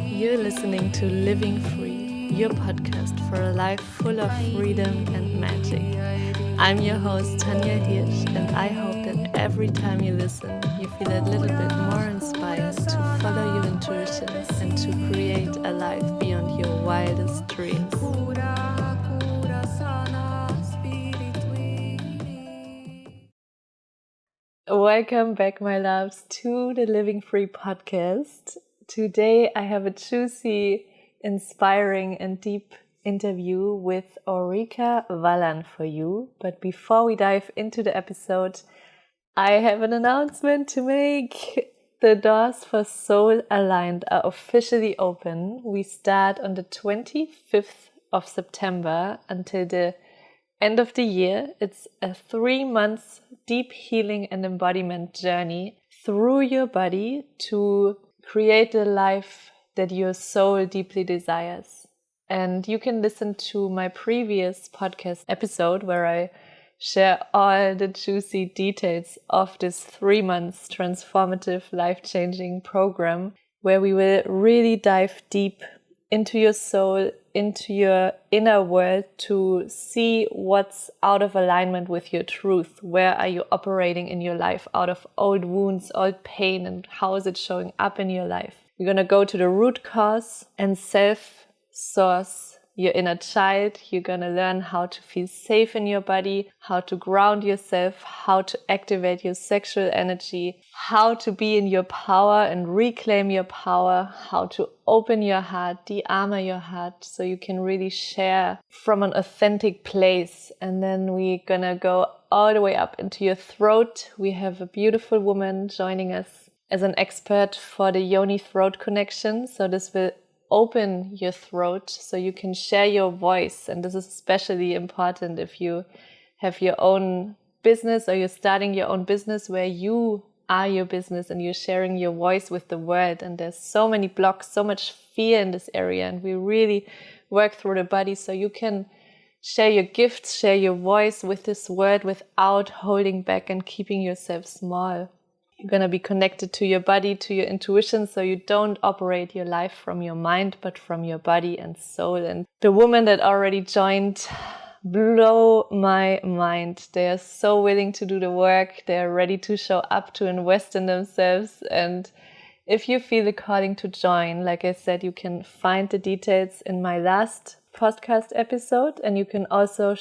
You're listening to Living Free, your podcast for a life full of freedom and magic. I'm your host, Tanja Hirsch, and I hope that every time you listen, you feel a little bit more inspired to follow your intuition and to create a life beyond your wildest dreams. Welcome back, my loves, to the Living Free podcast. Today I have a juicy, inspiring and deep interview with Aurika Valan for you. But before we dive into the episode, I have an announcement to make. The doors for Soul Aligned are officially open. We start on the 25th of September until the end of the year. It's a 3-month deep healing and embodiment journey through your body to create the life that your soul deeply desires. And you can listen to my previous podcast episode where I share all the juicy details of this 3-month transformative, life-changing program where we will really dive deep into your soul, into your inner world to see what's out of alignment with your truth. Where are you operating in your life out of old wounds, old pain, and how is it showing up in your life? We're going to go to the root cause and self-source your inner child. You're going to learn how to feel safe in your body, how to ground yourself, how to activate your sexual energy, how to be in your power and reclaim your power, how to open your heart, de-armor your heart so you can really share from an authentic place. And then we're going to go all the way up into your throat. We have a beautiful woman joining us as an expert for the yoni throat connection. So this will open your throat so you can share your voice. And this is especially important if you have your own business or you're starting your own business where you are your business and you're sharing your voice with the world. And there's so many blocks, so much fear in this area. And we really work through the body so you can share your gifts, share your voice with this world without holding back and keeping yourself small. You're going to be connected to your body, to your intuition, so you don't operate your life from your mind, but from your body and soul. And the woman that already joined blow my mind. They are so willing to do the work. They are ready to show up, to invest in themselves. And if you feel the calling to join, like I said, you can find the details in my last podcast episode. And you can also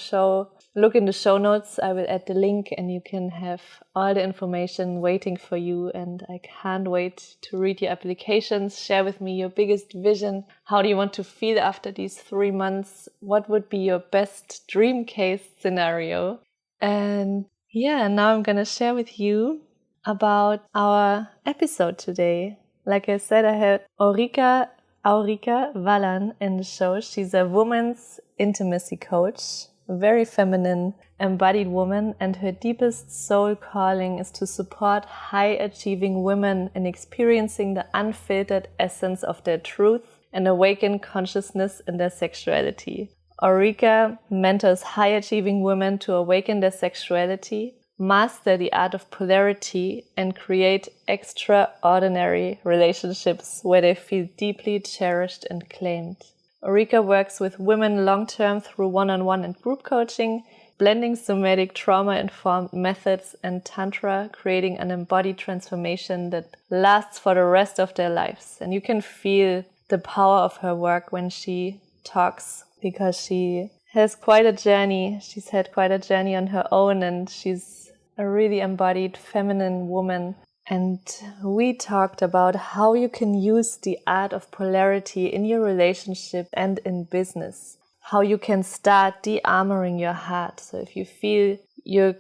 look in the show notes. I will add the link and you can have all the information waiting for you. And I can't wait to read your applications. Share with me your biggest vision. How do you want to feel after these 3 months? What would be your best dream case scenario? And now I'm going to share with you about our episode today. Like I said, I had Aurika Valan in the show. She's a woman's intimacy coach, a very feminine, embodied woman, and her deepest soul calling is to support high-achieving women in experiencing the unfiltered essence of their truth and awaken consciousness in their sexuality. Aurika mentors high-achieving women to awaken their sexuality, master the art of polarity, and create extraordinary relationships where they feel deeply cherished and claimed. Aurika works with women long-term through one-on-one and group coaching, blending somatic trauma-informed methods and tantra, creating an embodied transformation that lasts for the rest of their lives. And you can feel the power of her work when she talks, because she has quite a journey. She's had quite a journey on her own, and she's a really embodied feminine woman. And we talked about how you can use the art of polarity in your relationship and in business. How you can start de-armoring your heart. So if you feel your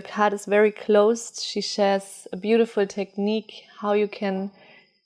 heart is very closed, she shares a beautiful technique how you can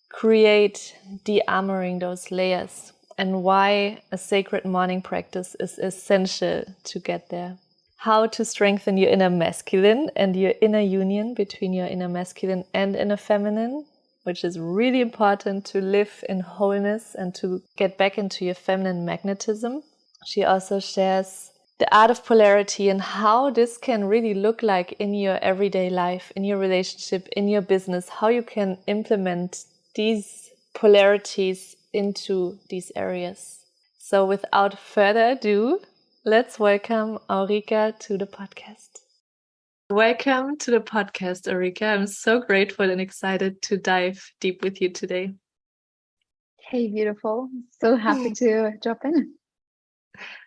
create de-armoring those layers and why a sacred morning practice is essential to get there. How to strengthen your inner masculine and your inner union between your inner masculine and inner feminine, which is really important to live in wholeness and to get back into your feminine magnetism. She also shares the art of polarity and how this can really look like in your everyday life, in your relationship, in your business, how you can implement these polarities into these areas. So without further ado, let's welcome Aurika to the podcast. Welcome to the podcast, Aurika. I'm so grateful and excited to dive deep with you today. Hey, beautiful. So happy to drop in.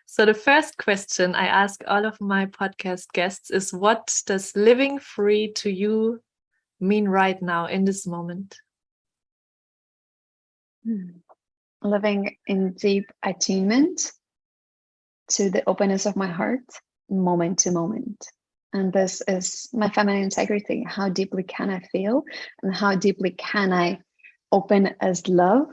So the first question I ask all of my podcast guests is, what does living free to you mean right now in this moment? Living in deep attunement to the openness of my heart, moment to moment. And this is my feminine integrity. How deeply can I feel? And how deeply can I open as love,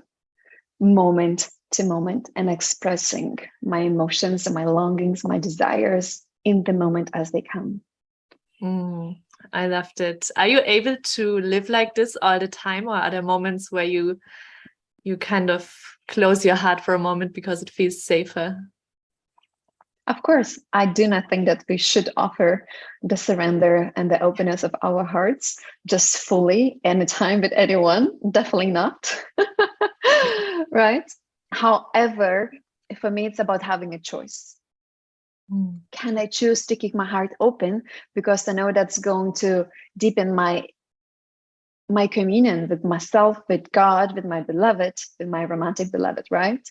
moment to moment, and expressing my emotions and my longings, my desires in the moment as they come. I loved it. Are you able to live like this all the time, or are there moments where you kind of close your heart for a moment because it feels safer? Of course, I do not think that we should offer the surrender and the openness of our hearts just fully anytime with anyone. Definitely not. Right? However, for me, it's about having a choice. Can I choose to keep my heart open because I know that's going to deepen my communion with myself, with God, with my beloved, with my romantic beloved, right?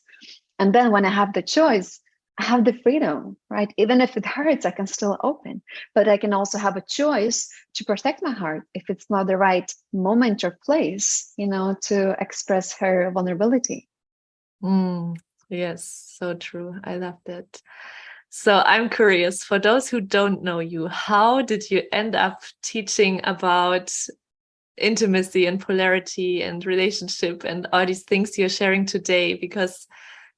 And then when I have the choice, I have the freedom, right? Even if it hurts, I can still open. But I can also have a choice to protect my heart if it's not the right moment or place, to express her vulnerability. Yes, so true. I love that. So I'm curious, for those who don't know you, how did you end up teaching about intimacy and polarity and relationship and all these things you're sharing today? Because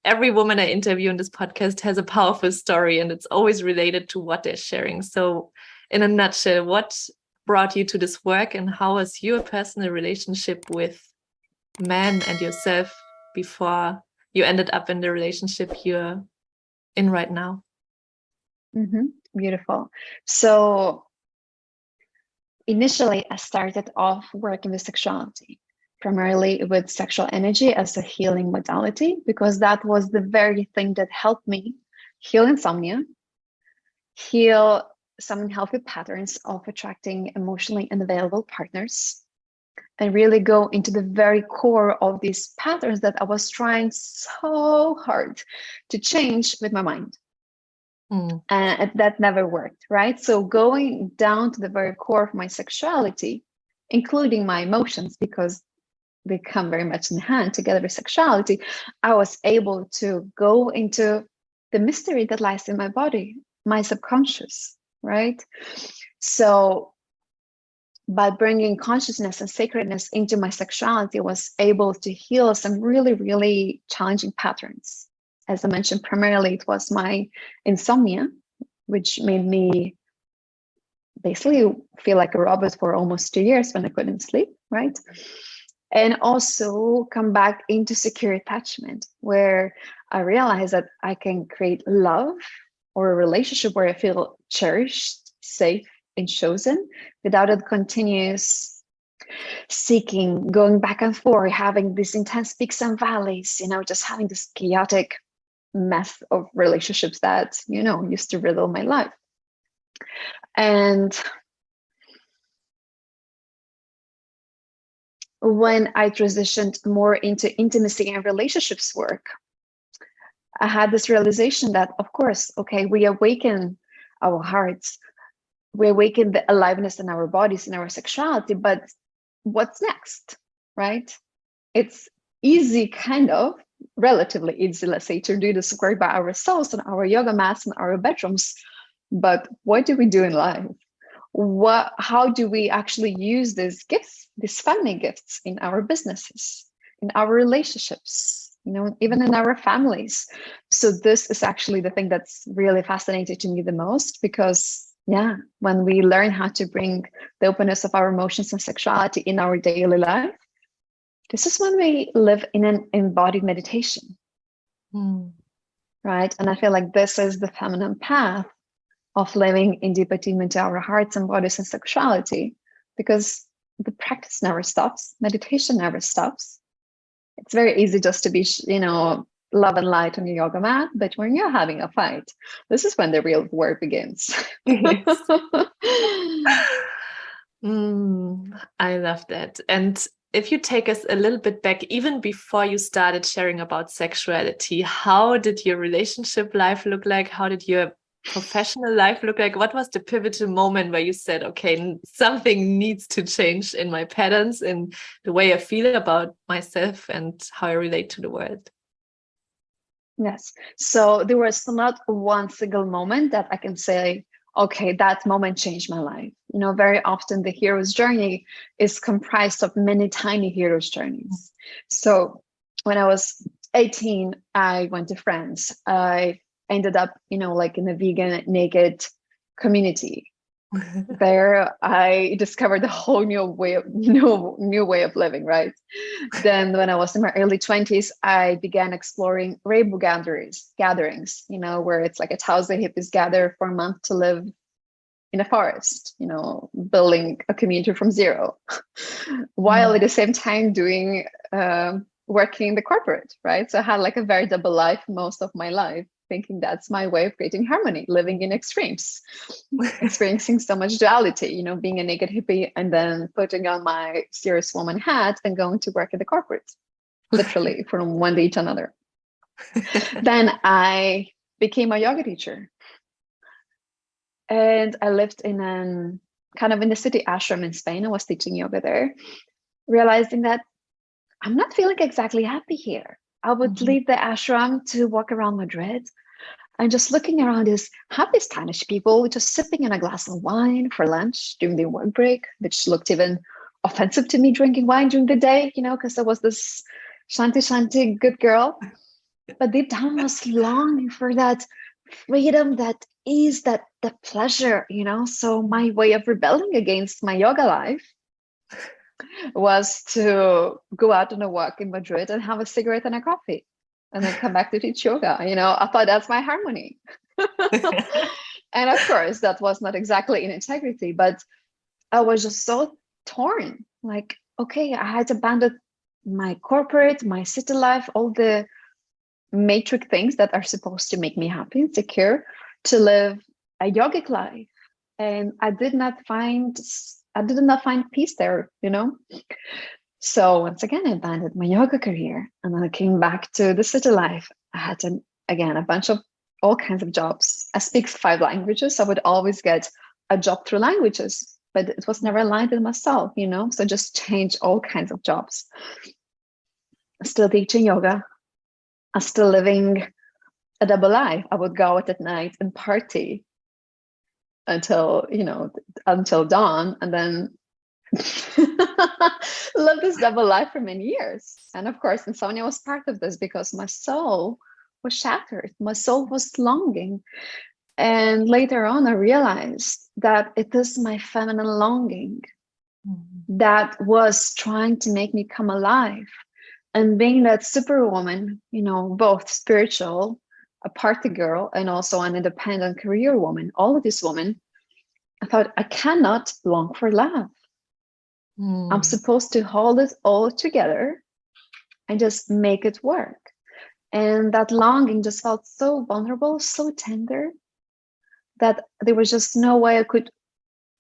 every woman I interview in this podcast has a powerful story, and it's always related to what they're sharing. So in a nutshell, what brought you to this work, and how was your personal relationship with men and yourself before you ended up in the relationship you're in right now? Beautiful. So initially, I started off working with sexuality, primarily with sexual energy as a healing modality, because that was the very thing that helped me heal insomnia, heal some unhealthy patterns of attracting emotionally unavailable partners, and really go into the very core of these patterns that I was trying so hard to change with my mind. And that never worked, right? So going down to the very core of my sexuality, including my emotions, because they come very much in hand together with sexuality, I was able to go into the mystery that lies in my body, my subconscious, right? So by bringing consciousness and sacredness into my sexuality, I was able to heal some really, really challenging patterns. As I mentioned, primarily it was my insomnia, which made me basically feel like a robot for almost 2 years when I couldn't sleep, right? And also come back into secure attachment, where I realized that I can create love or a relationship where I feel cherished, safe, and chosen without a continuous seeking, going back and forth, having these intense peaks and valleys, just having this chaotic mess of relationships that, used to riddle my life. And when I transitioned more into intimacy and relationships work, I had this realization that, of course, okay, we awaken our hearts, we awaken the aliveness in our bodies, in our sexuality, but what's next, right? It's easy, kind of, relatively easy, let's say, to do this work by ourselves on our yoga mats in our bedrooms. But what do we do in life? How do we actually use these gifts, these feminine gifts in our businesses, in our relationships, even in our families? So this is actually the thing that's really fascinating to me the most, because when we learn how to bring the openness of our emotions and sexuality in our daily life, this is when we live in an embodied meditation. right? And I feel like this is the feminine path of living in deep attunement to our hearts and bodies and sexuality, because the practice never stops, meditation never stops. It's very easy just to be, love and light on your yoga mat, but when you're having a fight, this is when the real work begins. Yes. I love that. And if you take us a little bit back, even before you started sharing about sexuality, how did your relationship life look like? How did your professional life look like? What was the pivotal moment where you said, okay, something needs to change in my patterns, in the way I feel about myself and how I relate to the world? Yes. So there was not one single moment that I can say, okay, that moment changed my life. Very often the hero's journey is comprised of many tiny hero's journeys. So when I was 18, I went to France. I ended up, like in a vegan naked community. There I discovered a whole new way of living, right? Then when I was in my early 20s, I began exploring rainbow gatherings, where it's like 1,000 hippies gather for a month to live in a forest, building a community from zero, while at the same time doing working in the corporate, right? So I had like a very double life most of my life, thinking that's my way of creating harmony, living in extremes, experiencing so much duality, being a naked hippie and then putting on my serious woman hat and going to work in the corporate, literally from one day to another. Then I became a yoga teacher. And I lived in an kind of in the city ashram in Spain. I was teaching yoga there, realizing that I'm not feeling exactly happy here. I would leave the ashram to walk around Madrid and just looking around these happy Spanish people just sipping in a glass of wine for lunch during their work break, which looked even offensive to me drinking wine during the day, because I was this shanty good girl. But deep down I was longing for that freedom, that ease, that pleasure, So my way of rebelling against my yoga life was to go out on a walk in Madrid and have a cigarette and a coffee and then come back to teach yoga. I thought that's my harmony. And of course, that was not exactly in integrity, but I was just so torn. Like, okay, I had abandoned my corporate, my city life, all the matrix things that are supposed to make me happy and secure, to live a yogic life. And I did not find peace there, So once again, I abandoned my yoga career and then I came back to the city life. I had again a bunch of all kinds of jobs. I speak 5 languages. So I would always get a job through languages, but it was never aligned with myself, So just change all kinds of jobs. Still teaching yoga. I'm still living a double life. I would go out at night and party until dawn, and then live this double life for many years. And of course, insomnia was part of this because my soul was shattered. My soul was longing. And later on, I realized that it is my feminine longing that was trying to make me come alive. And being that superwoman, both spiritual, a party girl, and also an independent career woman, all of these women, I thought, I cannot long for love. I'm supposed to hold it all together and just make it work. And that longing just felt so vulnerable, so tender, that there was just no way I could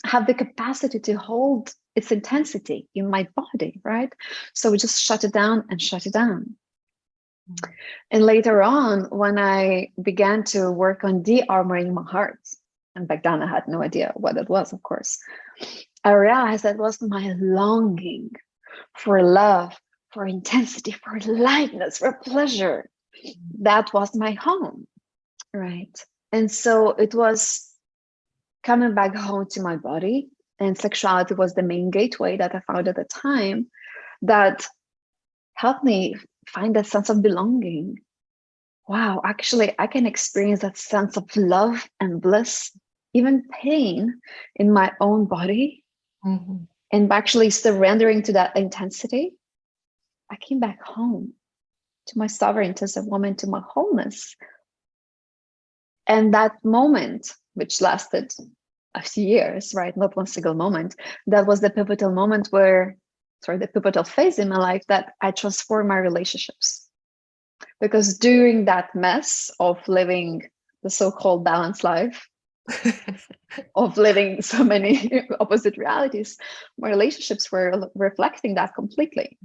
have the capacity to hold its intensity in my body, right? So we just shut it down and shut it down. And later on, when I began to work on de-armoring my heart, and back then I had no idea what it was, of course, I realized that was my longing for love, for intensity, for lightness, for pleasure. That was my home, right? And so it was coming back home to my body, and sexuality was the main gateway that I found at the time that helped me find that sense of belonging. Wow, actually, I can experience that sense of love and bliss, even pain in my own body. And actually surrendering to that intensity, I came back home to my sovereignty as a woman, to my wholeness. And that moment, which lasted a few years, right? Not one single moment. That was the pivotal moment the pivotal phase in my life that I transformed my relationships. Because during that mess of living the so-called balanced life, of living so many opposite realities, my relationships were reflecting that completely.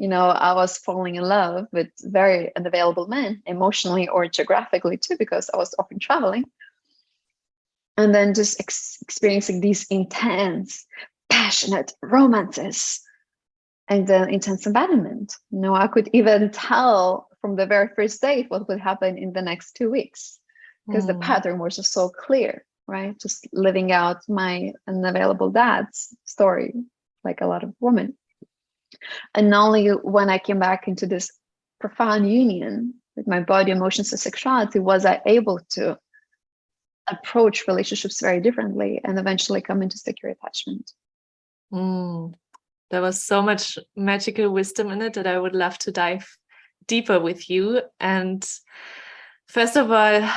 I was falling in love with very unavailable men, emotionally or geographically too, because I was often traveling. And then just experiencing these intense, passionate romances and then intense abandonment. I could even tell from the very first date what would happen in the next 2 weeks, because the pattern was just so clear, right? Just living out my unavailable dad's story, like a lot of women. And only when I came back into this profound union with my body, emotions, and sexuality was I able to approach relationships very differently and eventually come into secure attachment. There was so much magical wisdom in it that I would love to dive deeper with you. And first of all,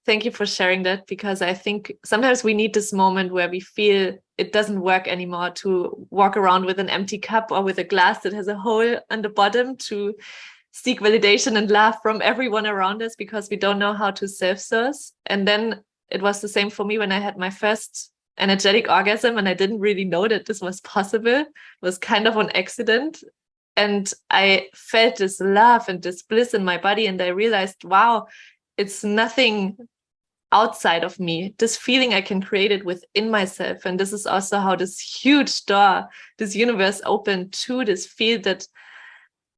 thank you for sharing that, because I think sometimes we need this moment where we feel it doesn't work anymore to walk around with an empty cup or with a glass that has a hole on the bottom to seek validation and love from everyone around us, because we don't know how to self-source. And then it was the same for me when I had my first energetic orgasm, and I didn't really know that this was possible. It was kind of an accident. And I felt this love and this bliss in my body. And I realized, wow, it's nothing outside of me. This feeling I can create it within myself. And this is also how this huge door, this universe opened to this field that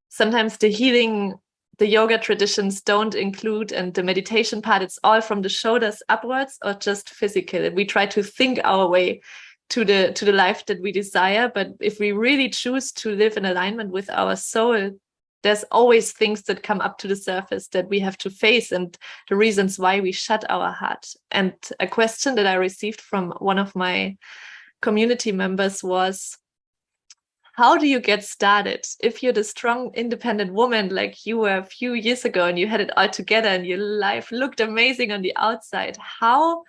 sometimes the healing, the yoga traditions don't include, and the meditation part, it's all from the shoulders upwards or just physical. We try to think our way to the life that we desire. But if we really choose to live in alignment with our soul, there's always things that come up to the surface that we have to face, and the reasons why we shut our heart. And a question that I received from one of my community members was, how do you get started? If you're the strong, independent woman like you were a few years ago and you had it all together and your life looked amazing on the outside, how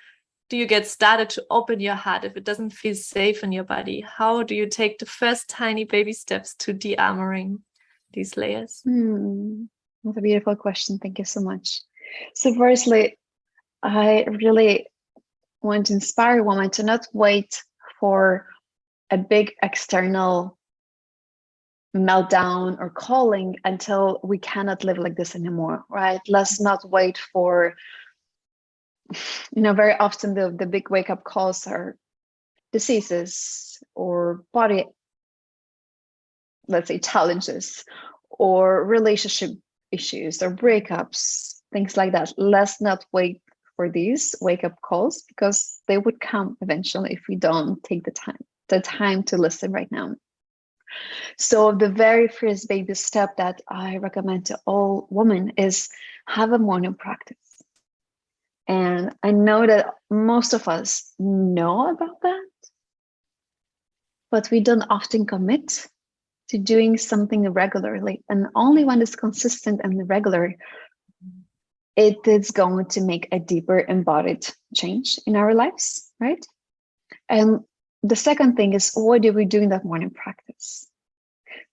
do you get started to open your heart if it doesn't feel safe in your body? How do you take the first tiny baby steps to de-armoring these layers? That's a beautiful question. Thank you so much. So firstly, I really want to inspire women to not wait for a big external meltdown or calling until we cannot live like this anymore, right? Let's not wait for, very often the big wake-up calls are diseases or body, let's say, challenges, or relationship issues or breakups, things like that. Let's not wait for these wake-up calls, because they would come eventually if we don't take the time to listen right now. So the very first baby step that I recommend to all women is have a morning practice. And I know that most of us know about that, but we don't often commit to doing something regularly. And only when it's consistent and regular, it is going to make a deeper embodied change in our lives, right? And the second thing is, what do we do in that morning practice?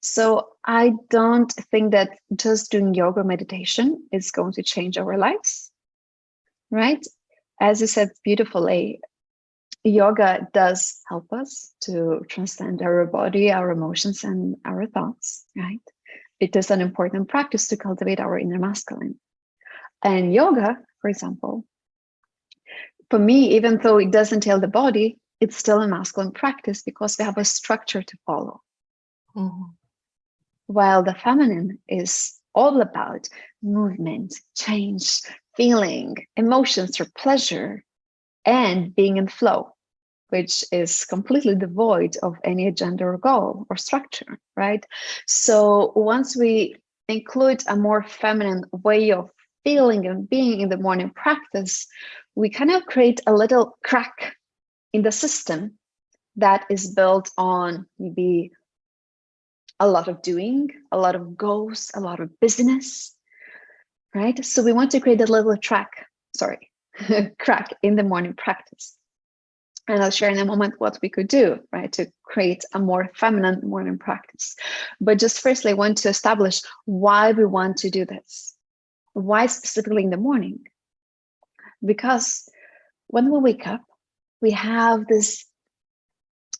So I don't think that just doing yoga meditation is going to change our lives, right? As you said beautifully, yoga does help us to transcend our body, our emotions, and our thoughts, right? It is an important practice to cultivate our inner masculine. And yoga, for example, for me, even though it doesn't entail the body, it's still a masculine practice because we have a structure to follow. Mm-hmm. While the feminine is all about movement, change, feeling, emotions, or pleasure, and being in flow, which is completely devoid of any agenda or goal or structure, right? So once we include a more feminine way of feeling and being in the morning practice, we kind of create a little crack in the system that is built on maybe a lot of doing, a lot of goals, a lot of business, right? So we want to create a little track, crack in the morning practice. And I'll share in a moment what we could do, right, to create a more feminine morning practice. But just firstly, I want to establish why we want to do this. Why specifically in the morning? Because when we wake up, we have this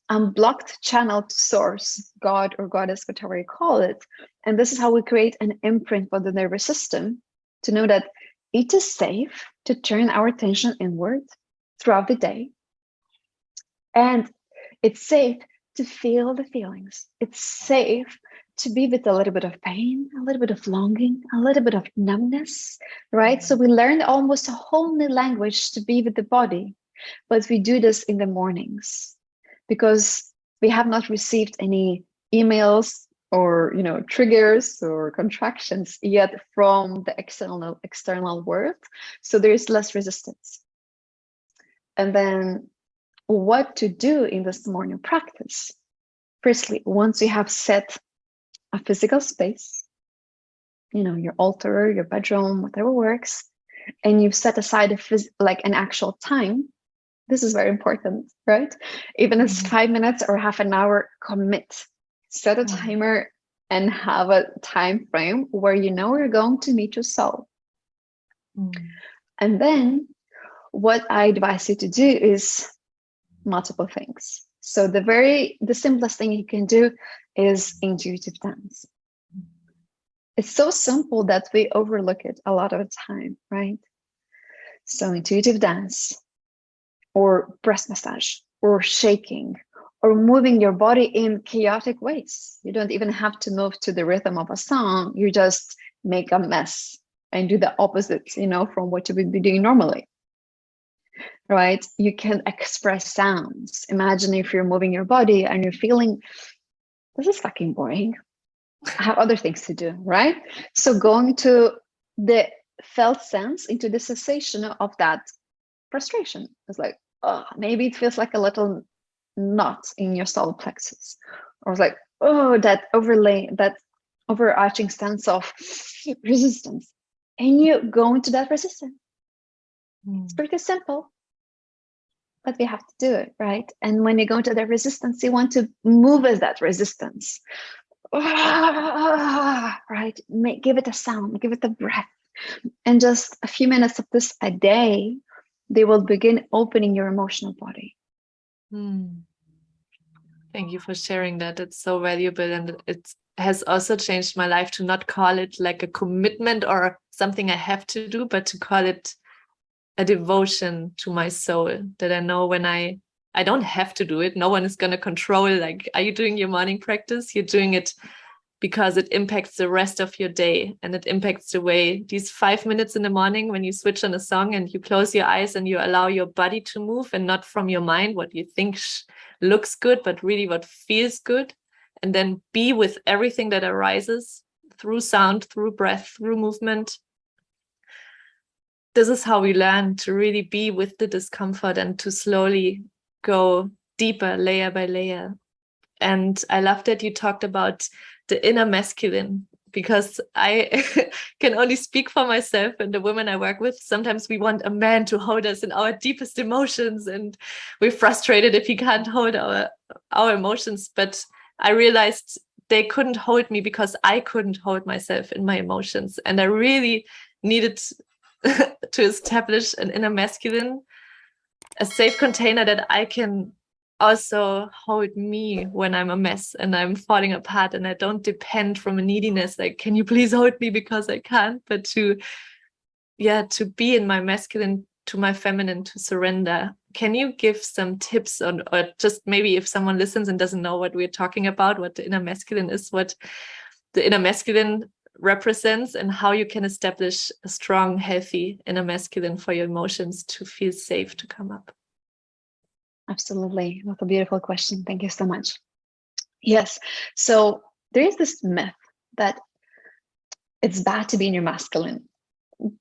unblocked channel to source, God or goddess, whatever you call it. And this is how we create an imprint for the nervous system to know that it is safe to turn our attention inward throughout the day. And it's safe to feel the feelings. It's safe to be with a little bit of pain, a little bit of longing, a little bit of numbness, right? So we learn almost a whole new language to be with the body, but we do this in the mornings because we have not received any emails or triggers or contractions yet from the external world. So there is less resistance. And then what to do in this morning practice? Firstly, once you have set a physical space, your altar, your bedroom, whatever works, and you've set aside an actual time, this is very important, right? Even if it's 5 minutes or half an hour, commit. Set a timer and have a time frame where you're going to meet your soul. And then what I advise you to do is multiple things. So the simplest thing you can do is intuitive dance. It's so simple that we overlook it a lot of the time, right? So intuitive dance, or breast massage, or shaking, or moving your body in chaotic ways. You don't even have to move to the rhythm of a song. You just make a mess and do the opposite, from what you would be doing normally. Right? You can express sounds. Imagine if you're moving your body and you're feeling, this is fucking boring. I have other things to do, right? So going to the felt sense, into the cessation of that frustration. It's like, oh, maybe it feels like a little knot in your solar plexus. Or it's like, oh, that overarching sense of resistance. And you go into that resistance. It's pretty simple. But we have to do it, right? And when you go into the resistance, you want to move as that resistance. Right? Give it a sound, give it a breath. And just a few minutes of this a day, they will begin opening your emotional body. Thank you for sharing that. It's so valuable. And it has also changed my life to not call it like a commitment or something I have to do, but to call it a devotion to my soul, that I know when I don't have to do it. No one is going to control, like, are you doing your morning practice? You're doing it because it impacts the rest of your day, and it impacts the way these 5 minutes in the morning when you switch on a song and you close your eyes and you allow your body to move, and not from your mind what you think looks good, but really what feels good, and then be with everything that arises through sound, through breath, through movement. This is how we learn to really be with the discomfort and to slowly go deeper, layer by layer. And I love that you talked about the inner masculine, because I can only speak for myself and the women I work with. Sometimes we want a man to hold us in our deepest emotions, and we're frustrated if he can't hold our emotions. But I realized they couldn't hold me because I couldn't hold myself in my emotions. And I really needed to establish an inner masculine, a safe container that I can also hold me when I'm a mess and I'm falling apart, and I don't depend from a neediness, like, can you please hold me because I can't, but to be in my masculine, to my feminine, to surrender. Can you give some tips on, or just maybe if someone listens and doesn't know what we're talking about, what the inner masculine is, what the inner masculine represents, and how you can establish a strong, healthy inner masculine for your emotions to feel safe to come up? Absolutely. That's a beautiful question. Thank you so much. Yes. So there is this myth that it's bad to be in your masculine.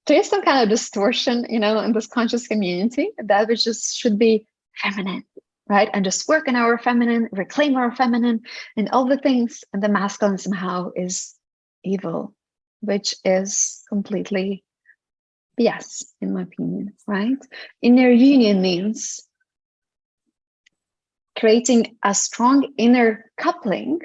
There is some kind of distortion, in this conscious community that we just should be feminine, right? And just work on our feminine, reclaim our feminine, and all the things. And the masculine somehow is evil, which is completely Yes, in my opinion, right? Inner union means creating a strong inner coupling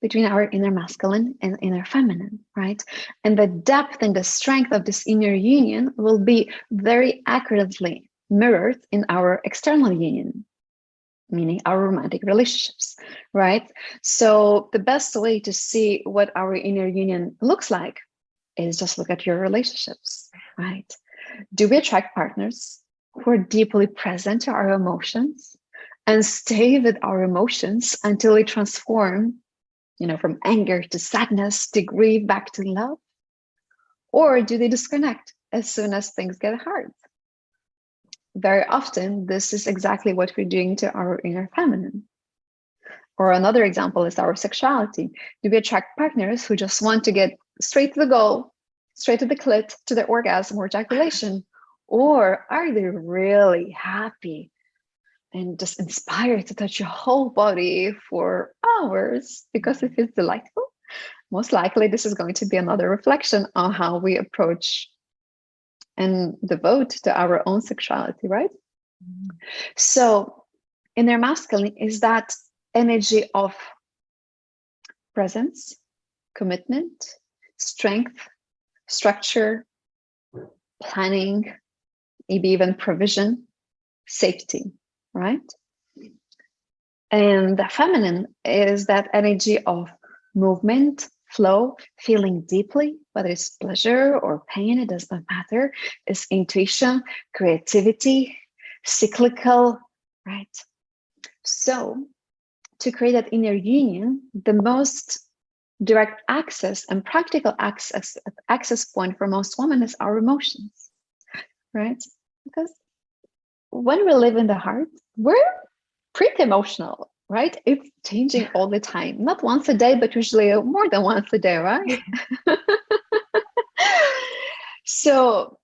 between our inner masculine and inner feminine, right? And the depth and the strength of this inner union will be very accurately mirrored in our external union, meaning our romantic relationships, right? So the best way to see what our inner union looks like is just look at your relationships, right? Do we attract partners who are deeply present to our emotions and stay with our emotions until they transform, from anger to sadness to grief back to love? Or do they disconnect as soon as things get hard? Very often, this is exactly what we're doing to our inner feminine. Or another example is our sexuality. Do we attract partners who just want to get straight to the goal, straight to the clit, to the orgasm or ejaculation? Or are they really happy and just inspired to touch your whole body for hours because it feels delightful? Most likely, this is going to be another reflection on how we approach and devote to our own sexuality, right? So, inner masculine is that energy of presence, commitment, strength, structure, planning, maybe even provision, safety, right? And the feminine is that energy of movement, flow, feeling deeply, whether it's pleasure or pain, it does not matter. It's intuition, creativity, cyclical, right? So, to create that inner union, the most direct access and practical access point for most women is our emotions, right? Because when we live in the heart, we're pretty emotional, right? It's changing all the time, not once a day, but usually more than once a day, right? So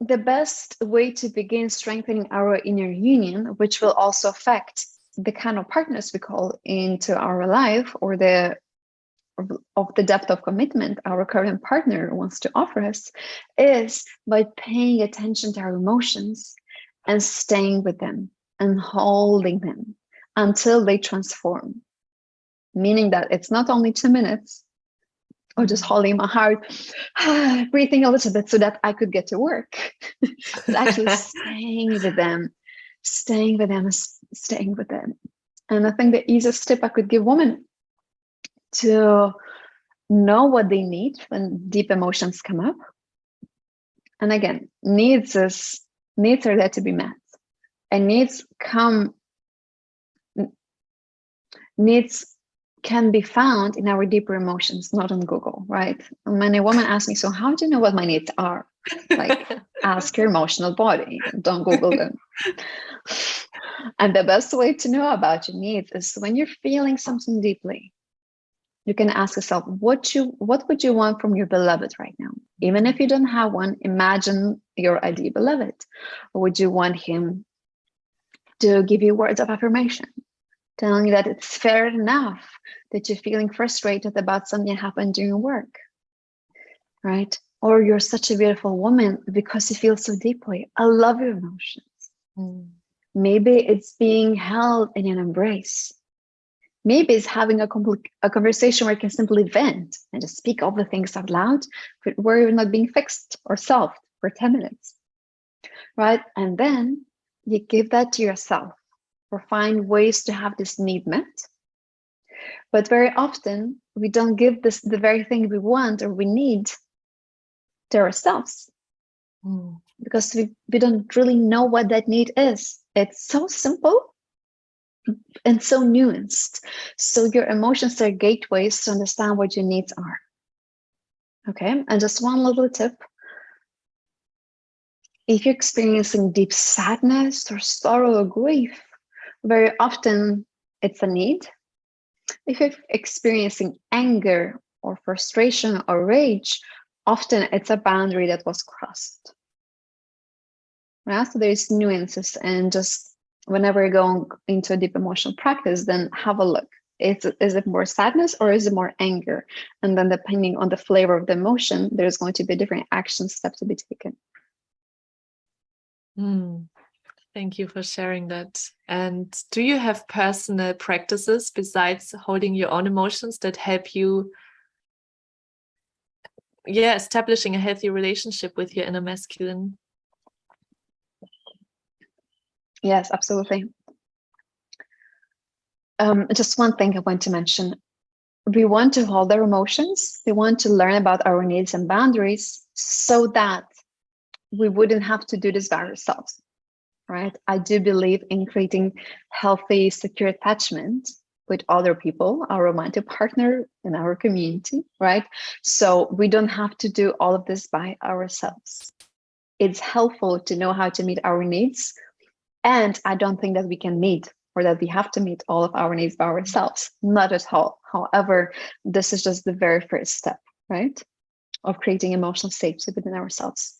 the best way to begin strengthening our inner union, which will also affect the kind of partners we call into our life, or the depth of commitment our current partner wants to offer us, is by paying attention to our emotions and staying with them and holding them until they transform. Meaning that it's not only 2 minutes or just holding my heart, breathing a little bit so that I could get to work. It's actually staying with them, staying with them, staying with them. And I think the easiest tip I could give women to know what they need when deep emotions come up. And again, needs are there to be met. And needs can be found in our deeper emotions, not on Google, right? When a woman asks me, so how do you know what my needs are? Like, ask your emotional body, don't Google them. And the best way to know about your needs is when you're feeling something deeply, you can ask yourself, what would you want from your beloved right now? Even if you don't have one, imagine your ideal beloved. Would you want him to give you words of affirmation, telling you that it's fair enough that you're feeling frustrated about something that happened during work, right? Or you're such a beautiful woman because you feel so deeply. I love your emotions. Maybe it's being held in an embrace. Maybe it's having a conversation where you can simply vent and just speak all the things out loud, but where you're not being fixed or solved for 10 minutes, right? And then you give that to yourself or find ways to have this need met. But very often we don't give this the very thing we want or we need to ourselves because we don't really know what that need is. It's so simple and so nuanced. So your emotions are gateways to understand what your needs are. Okay, and just one little tip. If you're experiencing deep sadness or sorrow or grief, very often it's a need. If you're experiencing anger or frustration or rage, often it's a boundary that was crossed. Right? So there's nuances, and just whenever you're going into a deep emotional practice, then have a look. Is it more sadness or is it more anger? And then depending on the flavor of the emotion, there's going to be different action steps to be taken. Thank you for sharing that. And do you have personal practices besides holding your own emotions that help you, establishing a healthy relationship with your inner masculine? Yes, absolutely. Just one thing I want to mention. We want to hold our emotions. We want to learn about our needs and boundaries so that we wouldn't have to do this by ourselves, right? I do believe in creating healthy, secure attachment with other people, our romantic partner in our community, right? So we don't have to do all of this by ourselves. It's helpful to know how to meet our needs. And I don't think that we can meet or that we have to meet all of our needs by ourselves. Not at all. However, this is just the very first step, right? Of creating emotional safety within ourselves.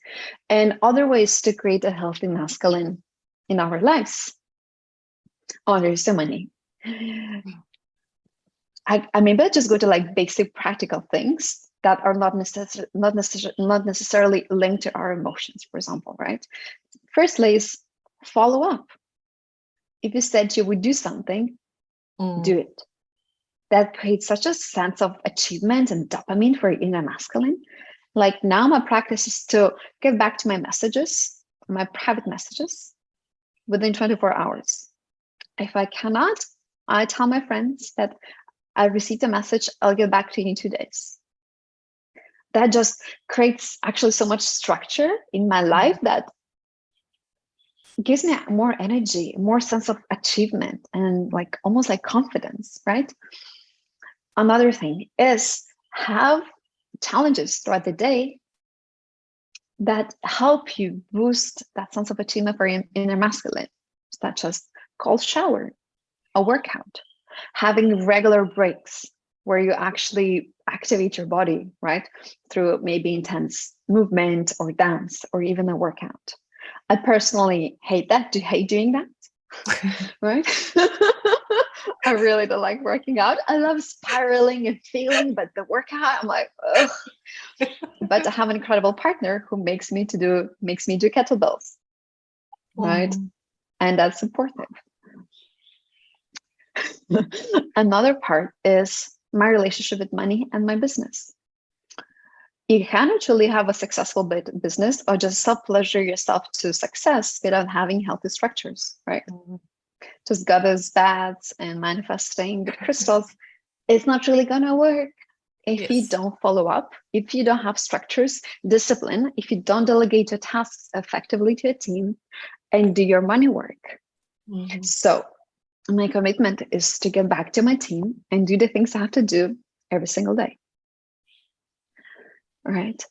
And other ways to create a healthy masculine in our lives. Oh, there's so many. I maybe I'll just go to like basic practical things that are not necessarily linked to our emotions, for example, right? Firstly is follow up. If you said you would do something, do it. That creates such a sense of achievement and dopamine for inner masculine. Like now my practice is to get back to my messages, my private messages, within 24 hours. If I cannot, I tell my friends that I received a message, I'll get back to you in 2 days. That just creates actually so much structure in my life that gives me more energy, more sense of achievement, and like almost like confidence, right? Another thing is have challenges throughout the day that help you boost that sense of achievement for inner masculine, such as cold shower, a workout, having regular breaks where you actually activate your body, right? Through maybe intense movement or dance or even a workout. I personally hate doing that, right? I really don't like working out. I love spiraling and feeling, but the workout, I'm like, ugh. But I have an incredible partner who makes me do kettlebells, right? And that's supportive. Another part is my relationship with money and my business. You can actually have a successful business or just self-pleasure yourself to success without having healthy structures, right? Just goddess baths and manifesting the crystals, it's not really gonna work if you don't follow up, if you don't have structures, discipline, if you don't delegate your tasks effectively to a team and do your money work. So my commitment is to get back to my team and do the things I have to do every single day. Right.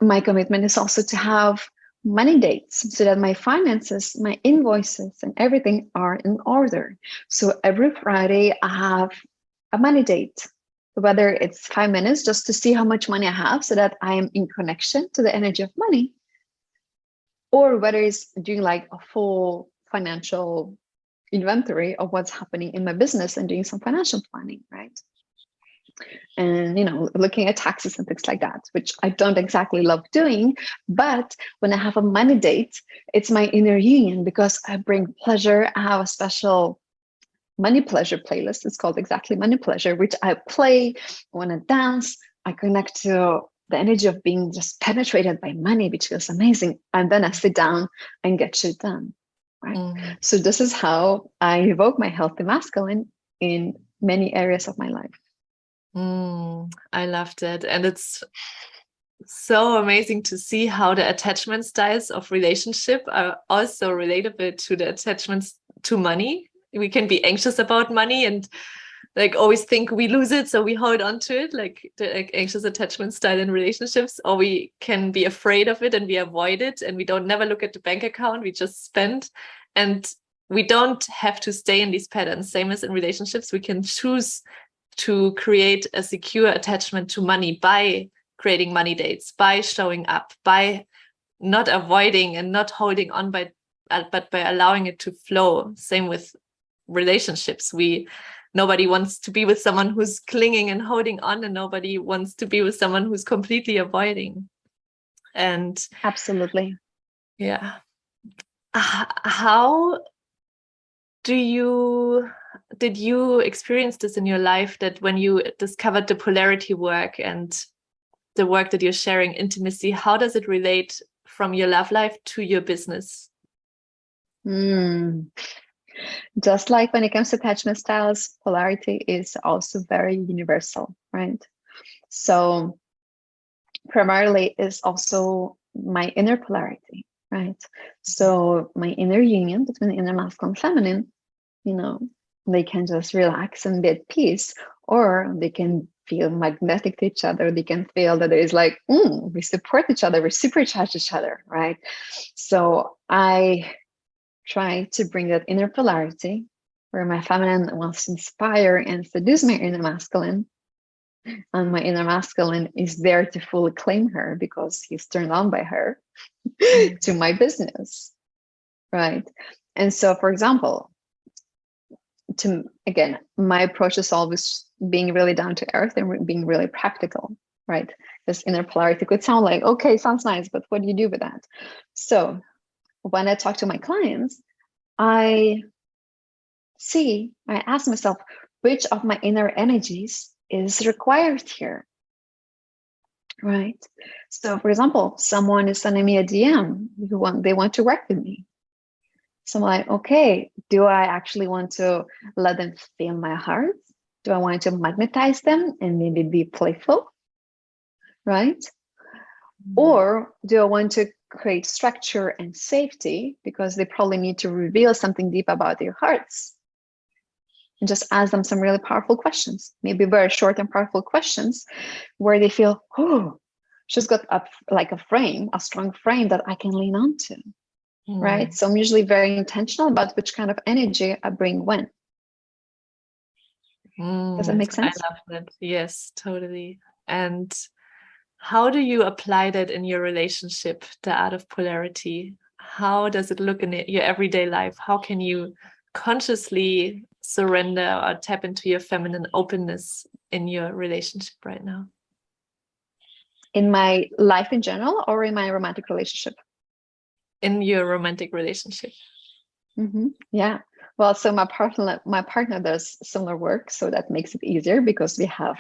My commitment is also to have money dates so that my finances, my invoices, and everything are in order. So every Friday, I have a money date, whether it's 5 minutes just to see how much money I have so that I am in connection to the energy of money, or whether it's doing like a full financial inventory of what's happening in my business and doing some financial planning, right? And looking at taxes and things like that, which I don't exactly love doing. But when I have a money date, it's my inner union because I bring pleasure. I have a special money pleasure playlist. It's called exactly Money Pleasure, which I play when I dance. I connect to the energy of being just penetrated by money, which feels amazing. And then I sit down and get shit done, right? So this is how I evoke my healthy masculine in many areas of my life. I love that. And it's so amazing to see how the attachment styles of relationship are also relatable to the attachments to money. We can be anxious about money and like always think we lose it, so we hold on to it, like the anxious attachment style in relationships, or we can be afraid of it and we avoid it and we don't never look at the bank account, we just spend. And we don't have to stay in these patterns. Same as in relationships, we can choose to create a secure attachment to money by creating money dates, by showing up, by not avoiding and not holding on, but by allowing it to flow. Same with relationships. We nobody wants to be with someone who's clinging and holding on, and nobody wants to be with someone who's completely avoiding. And Absolutely. yeah, how did you experience this in your life, that when you discovered the polarity work and the work that you're sharing, intimacy, how does it relate from your love life to your business? Just like when it comes to attachment styles, polarity is also very universal, right? So primarily is also my inner polarity, right? So my inner union between the inner masculine and feminine, you know, they can just relax and be at peace, or they can feel magnetic to each other. They can feel that there is like, we support each other, we supercharge each other, right? So I try to bring that inner polarity where my feminine wants to inspire and seduce my inner masculine, and my inner masculine is there to fully claim her because he's turned on by her to my business, right? And so, for example, again, my approach is always being really down to earth and being really practical, right? This inner polarity could sound like, okay, sounds nice, but what do you do with that? So when I talk to my clients, I ask myself, which of my inner energies is required here, right? So for example, someone is sending me a DM, they want to work with me. So I'm like, okay, do I actually want to let them feel my heart? Do I want to magnetize them and maybe be playful, right? Or do I want to create structure and safety because they probably need to reveal something deep about their hearts? And just ask them some really powerful questions, maybe very short and powerful questions where they feel, oh, she's got a strong frame that I can lean on to, right? So I'm usually very intentional about which kind of energy I bring when. Does that make sense? I love that. Yes, totally. And how do you apply that in your relationship, the art of polarity? How does it look in your everyday life? How can you consciously surrender or tap into your feminine openness in your relationship right now? In my life in general, or in my romantic relationship? In your romantic relationship. Yeah. Well, so my partner does similar work, so that makes it easier because we have,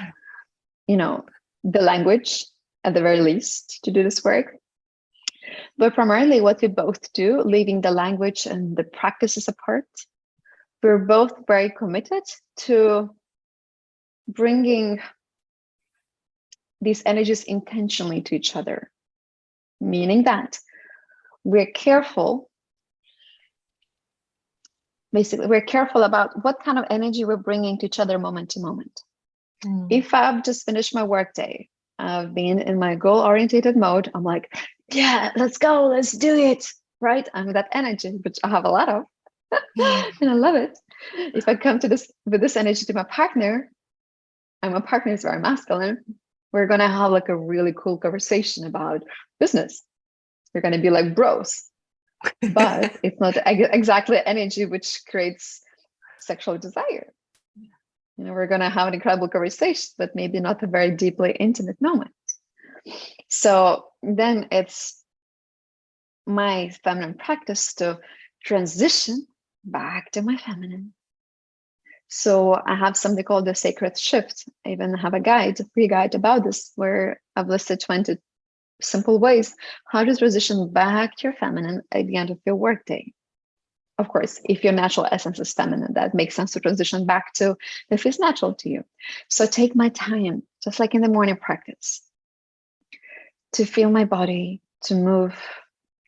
the language at the very least to do this work. But primarily what we both do, leaving the language and the practices apart, we're both very committed to bringing these energies intentionally to each other, meaning that we're careful about what kind of energy we're bringing to each other moment to moment. If I've just finished my workday, I've been in my goal-oriented mode, I'm like, yeah, let's go, let's do it, right? I'm with that energy, which I have a lot of, and I love it. If I come to this with this energy to my partner, and my partner is very masculine, we're gonna have like a really cool conversation about business. We're gonna be like bros, but it's not exactly energy which creates sexual desire. We're going to have an incredible conversation, but maybe not a very deeply intimate moment. So then it's my feminine practice to transition back to my feminine. So I have something called the sacred shift. I even have a free guide about this, where I've listed 20 simple ways how to transition back to your feminine at the end of your workday. Of course, if your natural essence is feminine, that makes sense to transition back to if it's natural to you. So take my time, just like in the morning practice, to feel my body, to move,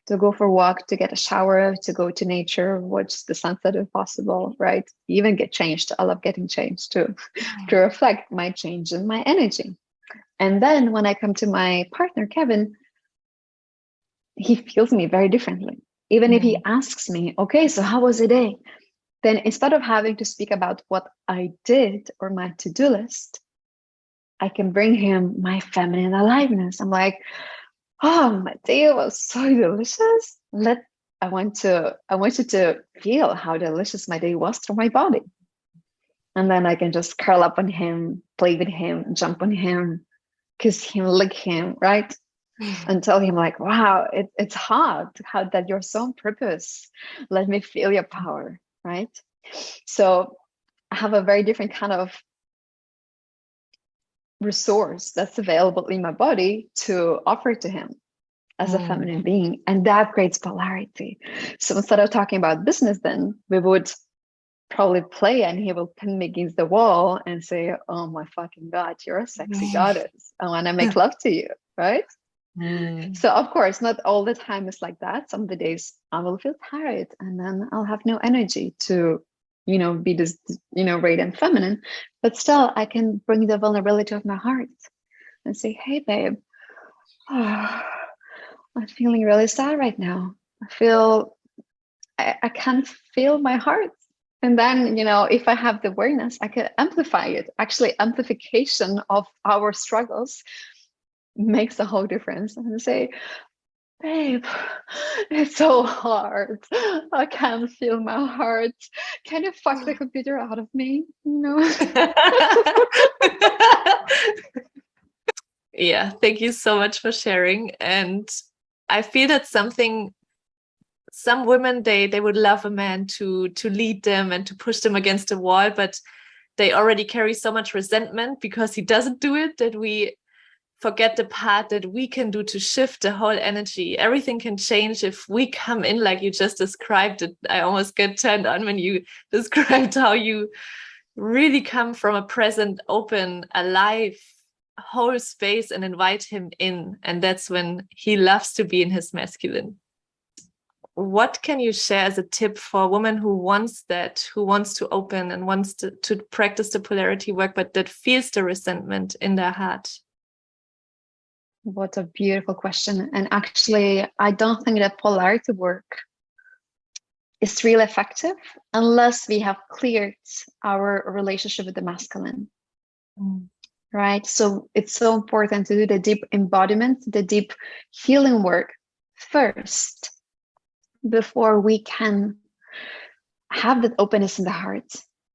to go for a walk, to get a shower, to go to nature, watch the sunset if possible, right? Even get changed. I love getting changed too, to reflect my change in my energy. And then when I come to my partner, Kevin, he feels me very differently. Even if he asks me, okay, so how was the day? Then instead of having to speak about what I did or my to-do list, I can bring him my feminine aliveness. I'm like, oh, my day was so delicious. I want you to feel how delicious my day was through my body. And then I can just curl up on him, play with him, jump on him, kiss him, lick him, right? And tell him like, wow, it's hard how that you're so on purpose. Let me feel your power, right? So I have a very different kind of resource that's available in my body to offer to him as a feminine being. And that creates polarity. So instead of talking about business, then we would probably play and he will pin me against the wall and say, oh my fucking God, you're a sexy goddess. I want to make love to you, right? So of course, not all the time is like that. Some of the days I will feel tired and then I'll have no energy to, be this, radiant feminine. But still, I can bring the vulnerability of my heart and say, hey, babe, I'm feeling really sad right now. I can't feel my heart. And then, if I have the awareness, I can amplify it. Actually, amplification of our struggles makes a whole difference. And say, babe, it's so hard. I can't feel my heart. Can you fuck the computer out of me? Yeah, thank you so much for sharing. And I feel that's something some women they would love a man to lead them and to push them against a wall, but they already carry so much resentment because he doesn't do it that we forget the part that we can do to shift the whole energy. Everything can change if we come in like you just described it. I almost get turned on when you described how you really come from a present, open, alive whole space and invite him in. And that's when he loves to be in his masculine. What can you share as a tip for a woman who wants that, who wants to open and wants to practice the polarity work, but that feels the resentment in their heart? What a beautiful question. And actually, I don't think that polarity work is really effective unless we have cleared our relationship with the masculine. Right? So it's so important to do the deep embodiment, the deep healing work first before we can have that openness in the heart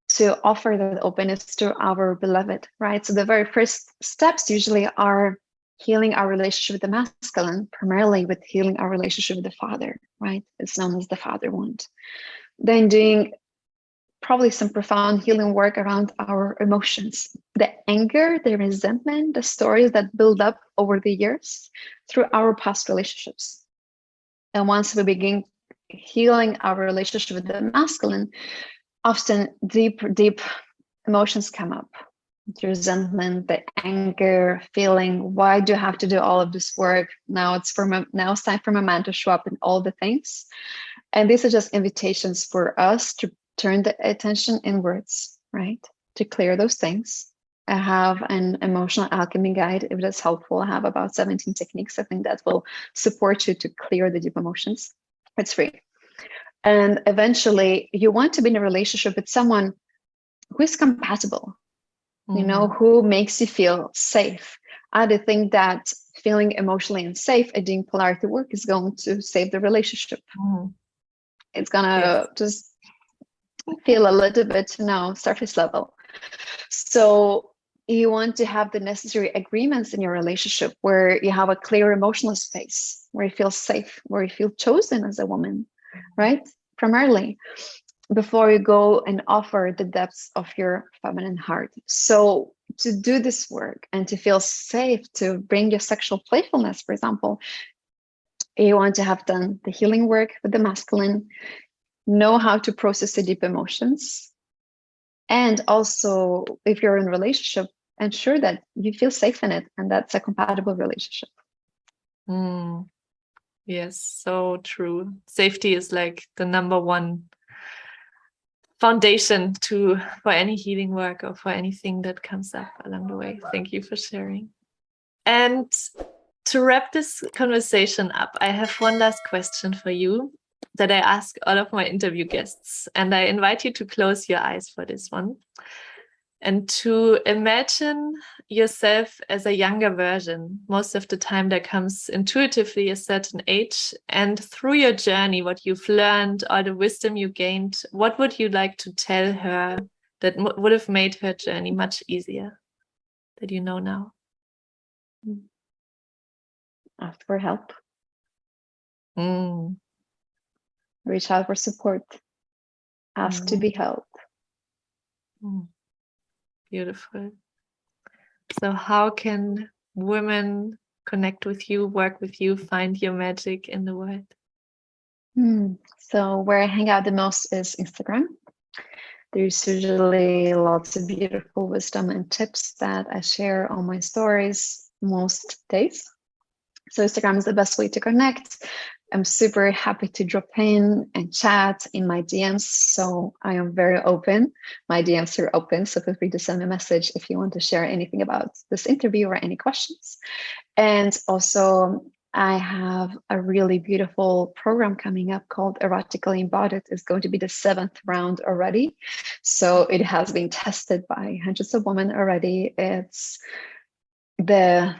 to offer that openness to our beloved, right? So the very first steps usually are healing our relationship with the masculine, primarily with healing our relationship with the father, right? It's known as the father wound. Then doing probably some profound healing work around our emotions, the anger, the resentment, the stories that build up over the years through our past relationships. And once we begin healing our relationship with the masculine, often deep emotions come up. The resentment, the anger, feeling, why do I have to do all of this work? Now it's time for my man to show up in all the things. And these are just invitations for us to turn the attention inwards, right? To clear those things. I have an emotional alchemy guide, if that's helpful. I have about 17 techniques, I think, that will support you to clear the deep emotions. It's free. And eventually, you want to be in a relationship with someone who is compatible, who makes you feel safe. I do think that feeling emotionally unsafe and doing polarity work is going to save the relationship. It's gonna just feel a little bit, surface level. So you want to have the necessary agreements in your relationship where you have a clear emotional space, where you feel safe, where you feel chosen as a woman, right? Primarily, before you go and offer the depths of your feminine heart. So to do this work and to feel safe, to bring your sexual playfulness, for example, you want to have done the healing work with the masculine, know how to process the deep emotions. And also, if you're in a relationship, ensure that you feel safe in it and that's a compatible relationship. Yes, so true. Safety is like the number one foundation for any healing work or for anything that comes up along the way. Thank you for sharing. And to wrap this conversation up, I have one last question for you that I ask all of my interview guests. And I invite you to close your eyes for this one and to imagine yourself as a younger version. Most of the time there comes intuitively a certain age, and through your journey, what you've learned, all the wisdom you gained, what would you like to tell her that would have made her journey much easier, that you know now? Ask for help. Mm. Reach out for support. Ask to be held. Beautiful. So how can women connect with you, work with you, find your magic in the world? So where I hang out the most is Instagram. There's usually lots of beautiful wisdom and tips that I share on my stories most days. So Instagram is the best way to connect. I'm super happy to drop in and chat in my DMs. So I am very open. My DMs are open. So feel free to send me a message if you want to share anything about this interview or any questions. And also, I have a really beautiful program coming up called Erotically Embodied. It's going to be the 7th round already. So it has been tested by hundreds of women already. It's the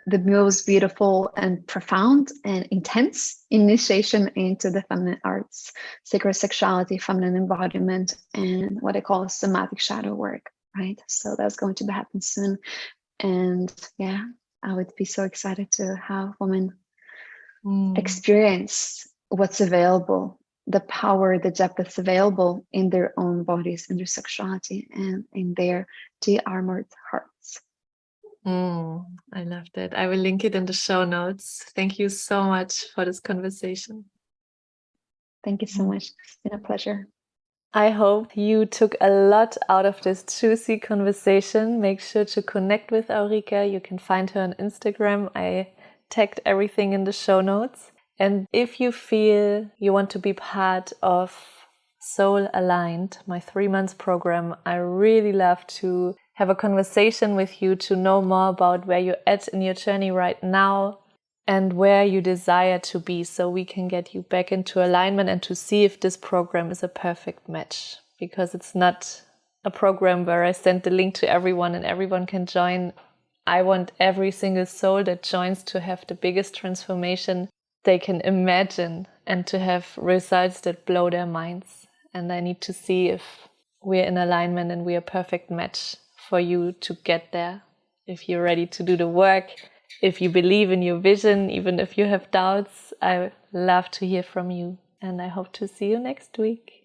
most beautiful and profound and intense initiation into the feminine arts, sacred sexuality, feminine embodiment, and what I call somatic shadow work, right? So that's going to happen soon. And yeah, I would be so excited to have women experience what's available, the power, the depth that's available in their own bodies, in their sexuality, and in their de-armored hearts. I love that. I will link it in the show notes. Thank you so much for this conversation. Thank you so much. It's been a pleasure. I hope you took a lot out of this juicy conversation. Make sure to connect with Aurika. You can find her on Instagram. I tagged everything in the show notes. And if you feel you want to be part of Soul Aligned, my 3 months program, I really love to have a conversation with you to know more about where you're at in your journey right now and where you desire to be, so we can get you back into alignment and to see if this program is a perfect match. Because it's not a program where I send the link to everyone and everyone can join. I want every single soul that joins to have the biggest transformation they can imagine and to have results that blow their minds. And I need to see if we're in alignment and we're a perfect match for you to get there. If you're ready to do the work, if you believe in your vision, even if you have doubts, I love to hear from you. And I hope to see you next week.